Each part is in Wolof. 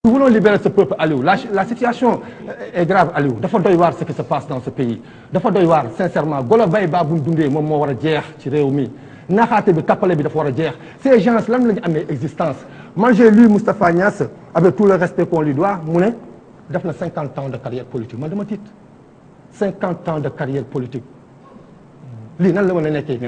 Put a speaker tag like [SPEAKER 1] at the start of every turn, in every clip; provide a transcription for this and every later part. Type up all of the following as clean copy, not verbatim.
[SPEAKER 1] Nous voulons libérer ce peuple, Aliou. La situation est grave, Aliou. Dafa doy waar ce qui se passe dans ce pays. Dafa doy waar sincèrement golo bay baa bu ñu dundee moom moo war a jeex ci réew mi naxaate bi tappale bi dafa war a jeex ces gens lan la ñu amee existence. Moi j'ai lu Moustapha Niasse avec tout le respect qu'on lui doit mu ne def na 50 ans de carrière politique man dama tiit 50 ans de carrière politique. lii nan la mën a nekkee.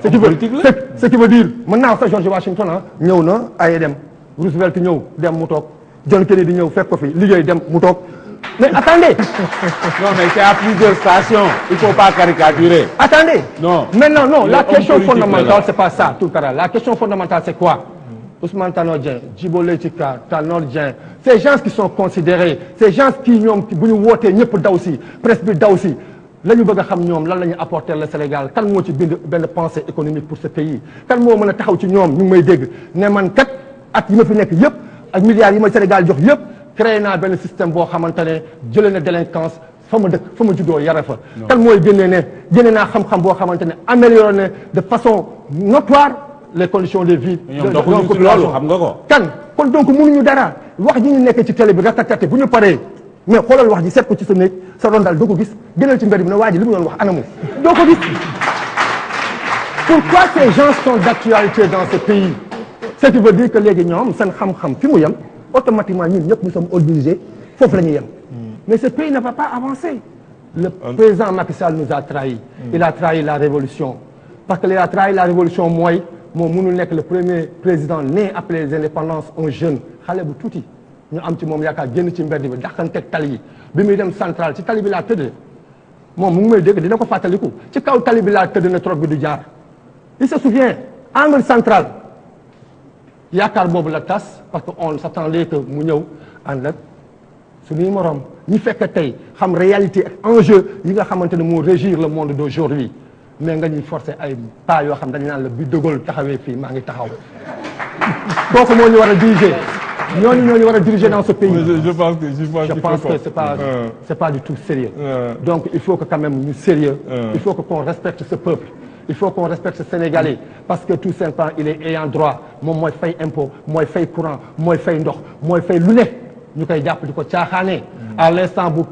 [SPEAKER 1] ce qui veut dire mën naa wax sax George Washington ah ñëw na ay dem Roosevelt ñëw dem mu toog John Kennedy ñëw fekk ko fi liggéey dem mu toog mais attendez.
[SPEAKER 2] non mais c'est à plusieurs stations il faut pas caricaturer.
[SPEAKER 1] attendez.
[SPEAKER 2] non
[SPEAKER 1] maintenant non la question fondamentale c'est pas ça Tounkara la question fondamentale c'est quoi. Ousmane Tanor Dieng Djibo Leyti Ka Tanor Dieng ces gens qui sont considérés ces gens qui ñoom bu ñu wootee ñëpp daw si presse bi daw si. la ñu bëgg a xam ñoom lan la ñu apporter le Sénégal kan moo ci bind benn pensée économique pour ce pays kan moo mën a taxaw ci ñoom ñu ngi may dégg ne man kat at yi ma fi nekk yëpp ak milliards yi ma Sénégal jox yëpp créé naa benn système boo xamante ne jëlee na délinquance fa ma dëkk fa ma juddoo yare fa. kan mooy génnee ne génne naa xam-xam boo xamante ne amélioré na de façon notoire les conditions de vie. de la population
[SPEAKER 2] xam nga ko.
[SPEAKER 1] kan kon donc mënuñu dara wax ji ñu nekk ci télé bi ratatate bu ñu paree. mais xoolal wax ji seet ko ci sa néeg sa rondal doo ko gis gënal ci mbedd bi ne waa ji li mu doon wax anamu doo ko gis. pourquoi ces gens sont d'actualité dans ce pays ce qui veut dire que léegi ñoom seen xam-xam fi mu yem automatiquement ñun ñëpp nous sommes obligés foofu la ñuy yem. mais ce pays ne va pas avancer. le président Macky Sall nous a trahis. il a trahi la révolution parce que il a trahi la révolution mooy moom mënul nekk le premier président né après les indépendances un jeune xale bu tuuti. ñu am ci moom yaakaar génn ci mbedd bi daxanteeg tali yi bi muy dem central ci tali bi laa tëdd moom mu ngi may dégg dina ko fàttaliku ci kaw tali bi laa tëdd na trop bi du jaar il se souvient angle central yaakaar boobu la tas parce que on s'attendait que mu ñëw ànd ak suñuy morom ñi fekk tey xam réalité ak enjeu yi nga xamante ne moo régir le monde d'aujourd'hui mais nga ñuy forcer ay pas yoo xam dañu naan la bi De Gaulle taxawee fii maa ngi taxaw kooku moo ñu war a diriger. ñooñu war a diriger dans ce pays.
[SPEAKER 2] je pense que
[SPEAKER 1] c'est pas du tout sérieux. donc il faut que quand même ñu sérieux. il faut que qu'on respecte ce peuple. il faut qu'on respecte ce Sénégalais parce que tout simplement il est ayant droit moom mooy fay impôt mooy fay courant mooy fay ndox mooy fay lu ne ñu koy jàpp di ko caaxaane. à l'instant bu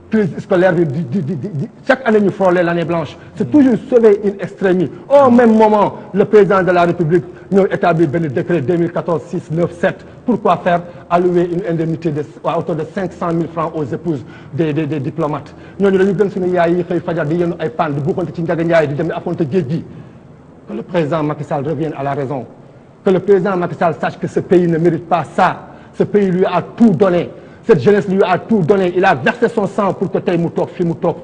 [SPEAKER 1] crise scolaire bi di chaque année ñu frôler l'année blanche. c'est toujours sauver in extremis au même moment le président de la République ñëw établir benn décret 2014 697 pourquoi faire allouer une indemnité à hauteur de 500 000 francs aux épouses des diplomates ñooñu dañu gën suñu yaay yi xëy fajar di yenu ay panne di buuxante ci njaga njaay di dem affronter géej gi. que le président Macky Sall revienne à la raison que le président Macky Sall sache que ce pays ne mérite pas ça ce pays lui a tout donné cette jeunesse lui a tout donné il a versé son sang pour que tey mu toog fi mu toog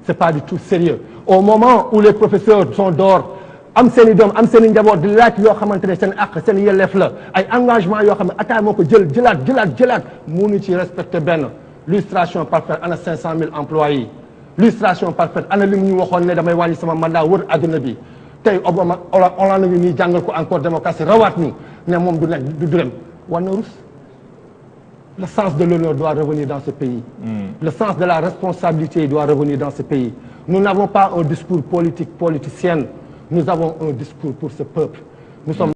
[SPEAKER 1] c'est pas du tout sérieux au moment où les professeurs sont dehors am seen i doom am seen i njaboot di laaj yoo xamante ne seen àq seen yelleef la ay engagement yoo xam ne ataa moo ko jëlaat mënu ci respecter benn l'illustration parfaite ana 500 000 employés l'illustration parfaite ana li mu ñu waxoon ne damay wàññi sama mandat wër adduna bi tey Obama Hollande ngi nii jàngal ko encore démocratie rawaat ñu ne moom du nekk du dem war na rus le sens de l'honneur doit revenir dans ce pays le sens de la responsabilité doit revenir dans ce pays nous n'avons pas un discours politique politicien nous avons un discours pour ce peuple nous sommes